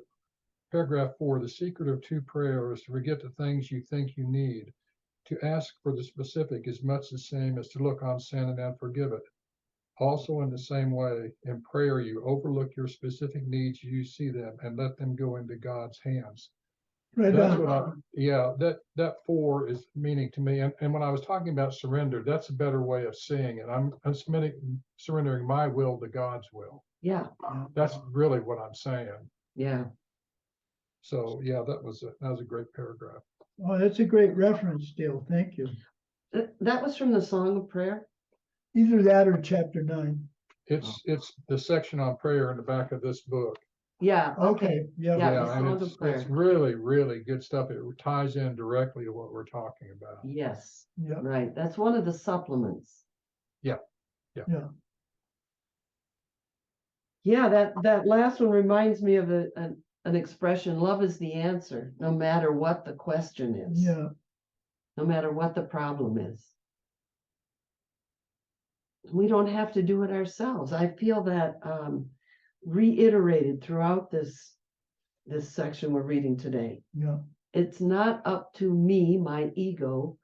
paragraph 4, the secret of true prayer is to forget the things you think you need. To ask for the specific is much the same as to look on sin and then forgive it. Also, in the same way, in prayer, you overlook your specific needs, you see them, and let them go into God's hands. Right That's on. what yeah, that 4 is meaning to me. And when I was talking about surrender, that's a better way of saying it. I'm surrendering my will to God's will. Yeah. That's really what I'm saying. Yeah. So yeah, that was a great paragraph. Oh, that's a great reference, Dale. Thank you. That was from the Song of Prayer. Either that or chapter 9. It's the section on prayer in the back of this book. Yeah. Okay. Yeah. Yeah. Yeah, the and Song of Prayer. it's really, really good stuff. It ties in directly to what we're talking about. Yes. Yeah. Right. That's one of the supplements. Yeah. Yeah. That last one reminds me of an expression: love is the answer, no matter what the question is. Yeah. No matter what the problem is. We don't have to do it ourselves. I feel that reiterated throughout this section we're reading today. Yeah. It's not up to me, my ego,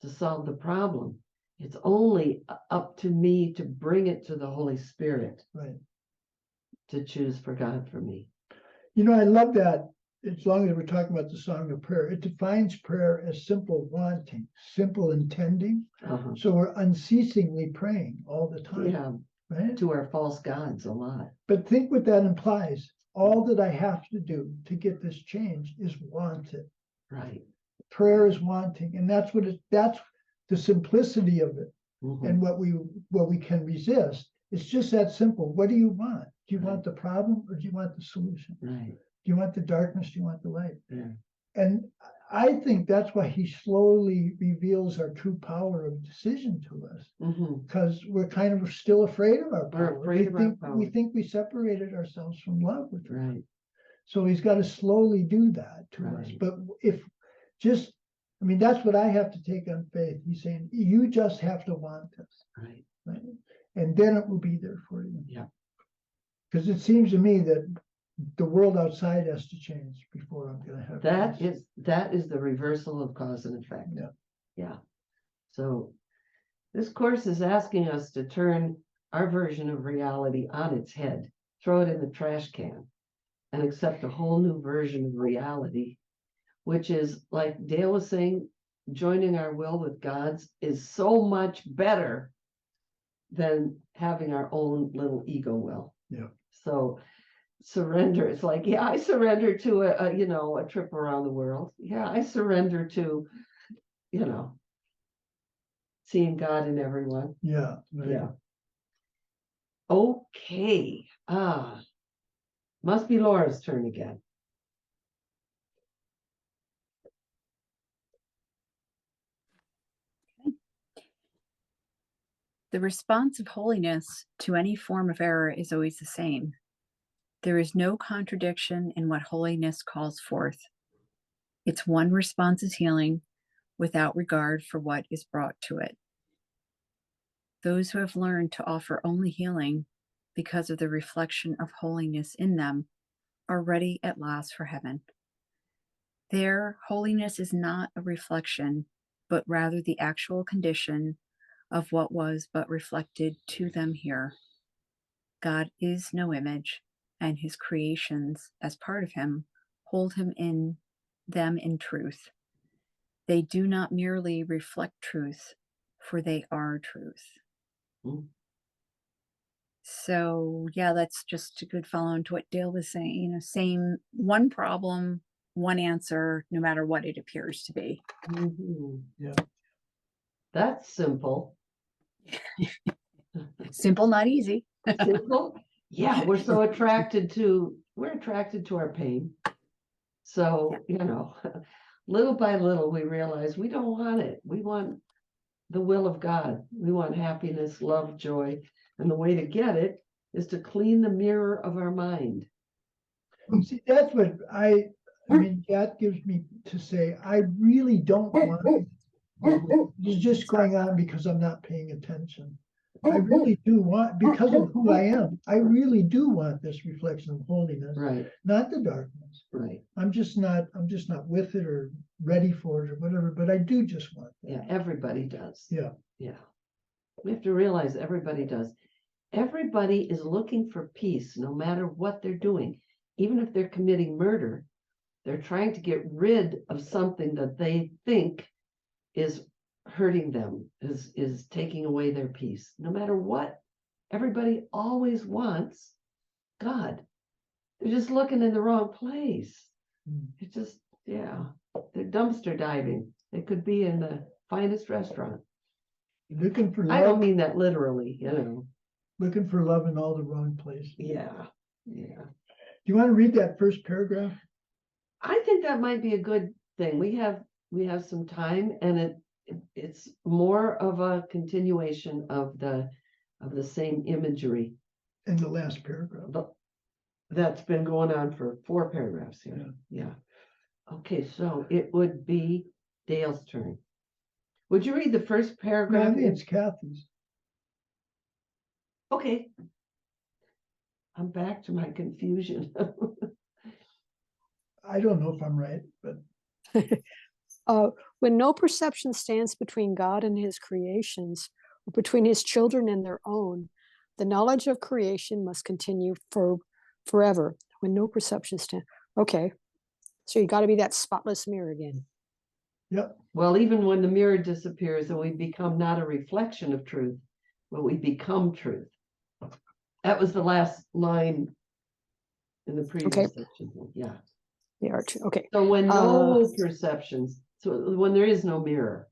to solve the problem. It's only up to me to bring it to the Holy Spirit. Right. To choose for God for me. You know, I love that. As long as we're talking about the Song of Prayer, it defines prayer as simple wanting, simple intending. So we're unceasingly praying all the time. Yeah. Right. To our false gods a lot. But think what that implies. All that I have to do to get this change is want it. Right. Prayer is wanting, and that's the simplicity of it. And what we can resist. It's just that simple. What do you want? Do you want the problem or do you want the solution? Right. Do you want the darkness? Do you want the light? Yeah. And I think that's why he slowly reveals our true power of decision to us, because we're kind of still afraid of our power. We think we separated ourselves from love with him. Right. So he's got to slowly do that to us. But that's what I have to take on faith. He's saying, you just have to want this. Right. And then it will be there for you. Yeah. Because it seems to me that the world outside has to change before I'm going to have that is the reversal of cause and effect. Yeah. Yeah. So this course is asking us to turn our version of reality on its head, throw it in the trash can, and accept a whole new version of reality, which is, like Dale was saying, joining our will with God's is so much better than having our own little ego will. Yeah. So surrender. It's like, yeah, I surrender to a trip around the world. Yeah, I surrender to, seeing God in everyone. Yeah. Right. Yeah. Okay. Must be Laura's turn again. The response of holiness to any form of error is always the same. There is no contradiction in what holiness calls forth. Its one response is healing without regard for what is brought to it. Those who have learned to offer only healing because of the reflection of holiness in them are ready at last for heaven. There, holiness is not a reflection, but rather the actual condition of what was but reflected to them here. God is no image, and his creations, as part of him, hold him in them in truth. They do not merely reflect truth, for they are truth. So yeah, that's just a good follow-on to what Dale was saying. Same one problem, one answer, no matter what it appears to be. Yeah. That's simple. Simple, not easy. Simple. Yeah, we're so attracted to our pain. So, little by little, we realize we don't want it. We want the will of God. We want happiness, love, joy, And the way to get it is to clean the mirror of our mind. See, that's what I mean, that gives me to say, I really don't want it's just going on because I'm not paying attention. I really do want, because of who I am, I really do want this reflection of holiness, Right, not the darkness. right. I'm just not with it or ready for it or whatever, but I do just want that. Yeah, everybody does. Yeah. Yeah. We have to realize everybody does. Everybody is looking for peace, no matter what they're doing. Even if they're committing murder, they're trying to get rid of something that they think is hurting them, is taking away their peace. No matter what, everybody always wants God. They're just looking in the wrong place. It's just, yeah, they're dumpster diving. They could be in the finest restaurant. Looking for I don't love, mean that literally, looking for love in all the wrong places. Yeah, yeah. Do you want to read that first paragraph? I think that might be a good thing. We have some time, and it's more of a continuation of the same imagery In the last paragraph. that's been going on for 4 paragraphs here. Yeah. Okay, so it would be Dale's turn. Would you read the first No, paragraph? I think it's Kathy's. Okay. I'm back to my confusion. I don't know if I'm right, but When no perception stands between God and his creations, or between his children and their own, the knowledge of creation must continue forever. When no perception stands. Okay. So you got to be that spotless mirror again. yep. Well, even when the mirror disappears and we become not a reflection of truth, but we become truth. That was the last line in the previous section. Yeah. They are true. Okay. So when no perceptions, so when there is no mirror.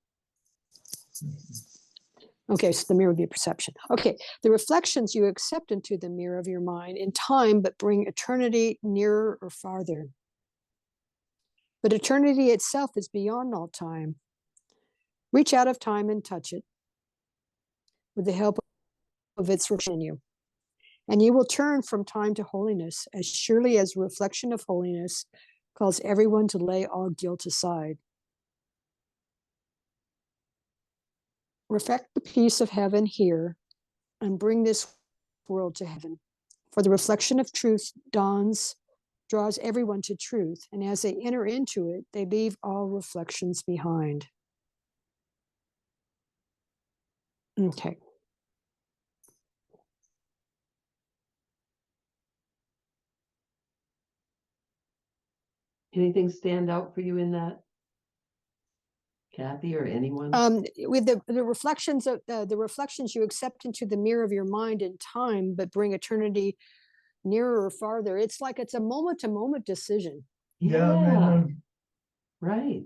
Okay, so the mirror would be perception. Okay, the reflections you accept into the mirror of your mind in time, but bring eternity nearer or farther. But eternity itself is beyond all time. Reach out of time and touch it with the help of its reflection in you. And you will turn from time to holiness as surely as the reflection of holiness calls everyone to lay all guilt aside. Reflect the peace of heaven here and bring this world to heaven. For the reflection of truth draws everyone to truth, and as they enter into it, they leave all reflections behind. Okay. Anything stand out for you in that, Kathy, or anyone? With the reflections of the reflections you accept into the mirror of your mind in time, but bring eternity nearer or farther. It's like it's a moment-to-moment decision. Yeah. Right.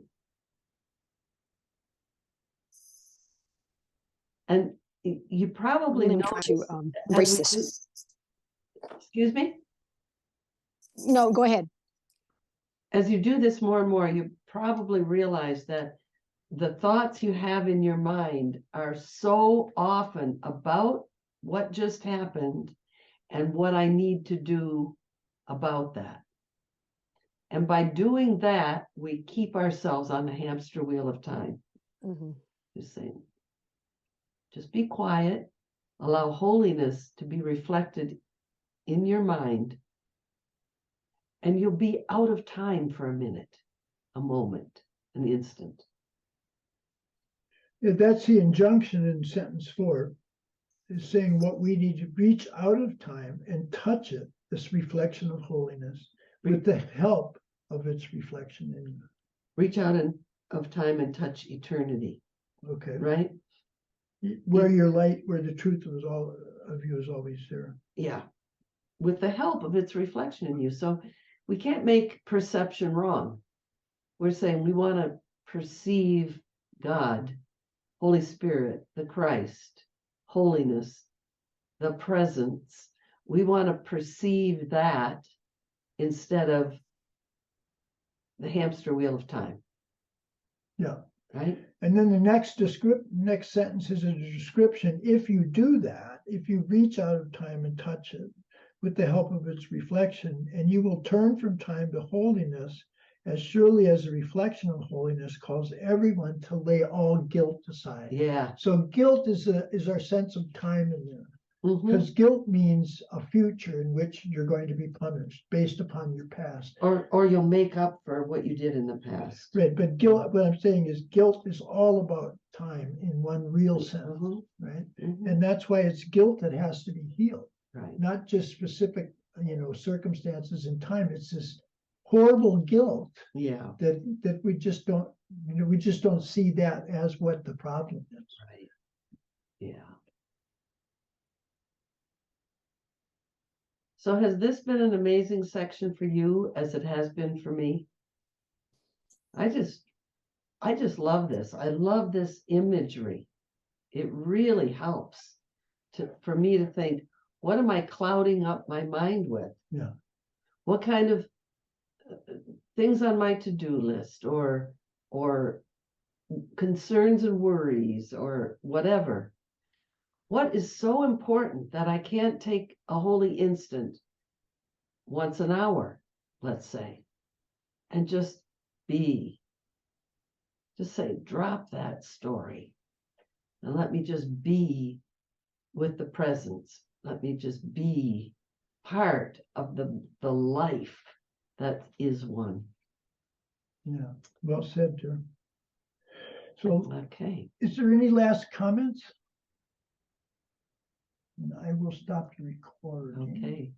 And you probably know to embrace this. Excuse me? No, go ahead. As you do this more and more, you probably realize that the thoughts you have in your mind are so often about what just happened and what I need to do about that. And by doing that, we keep ourselves on the hamster wheel of time. Mm-hmm. Just saying. Just be quiet, allow holiness to be reflected in your mind, and you'll be out of time for a minute, a moment, an instant. Yeah, that's the injunction in sentence 4, is saying what we need to reach out of time and touch it, this reflection of holiness, with the help of its reflection in you. Reach out of time and touch eternity. Okay. Right? Where your light, where the truth was all of you is always there. Yeah. With the help of its reflection in you. So we can't make perception wrong. We're saying we want to perceive God, Holy Spirit, the Christ, holiness, the presence. We want to perceive that instead of the hamster wheel of time. Yeah. Right? And then the next sentence is a description. If you do that, if you reach out of time and touch it with the help of its reflection, and you will turn from time to holiness, as surely as the reflection of holiness calls everyone to lay all guilt aside. Yeah. So guilt is our sense of time in there. Mhm. Because guilt means a future in which you're going to be punished based upon your past. Or you'll make up for what you did in the past. Right, but guilt, what I'm saying is guilt is all about time in one real sense, Mhm. right? Mhm. And that's why it's guilt that has to be healed, Right. not just specific, circumstances in time. It's this horrible guilt Yeah. that we just don't, we just don't see that as what the problem is. Right. Yeah. So has this been an amazing section for you as it has been for me? I just love this. I love this imagery. It really helps for me to think, what am I clouding up my mind with? Yeah. What kind of things on my to-do list or concerns and worries or whatever? What is so important that I can't take a holy instant once an hour, let's say, and just be? Just say, drop that story and let me just be with the presence. Let me just be part of the life that is one. Yeah, well said, Joe. So, Okay. is there any last comments? And I will stop the recording. Okay.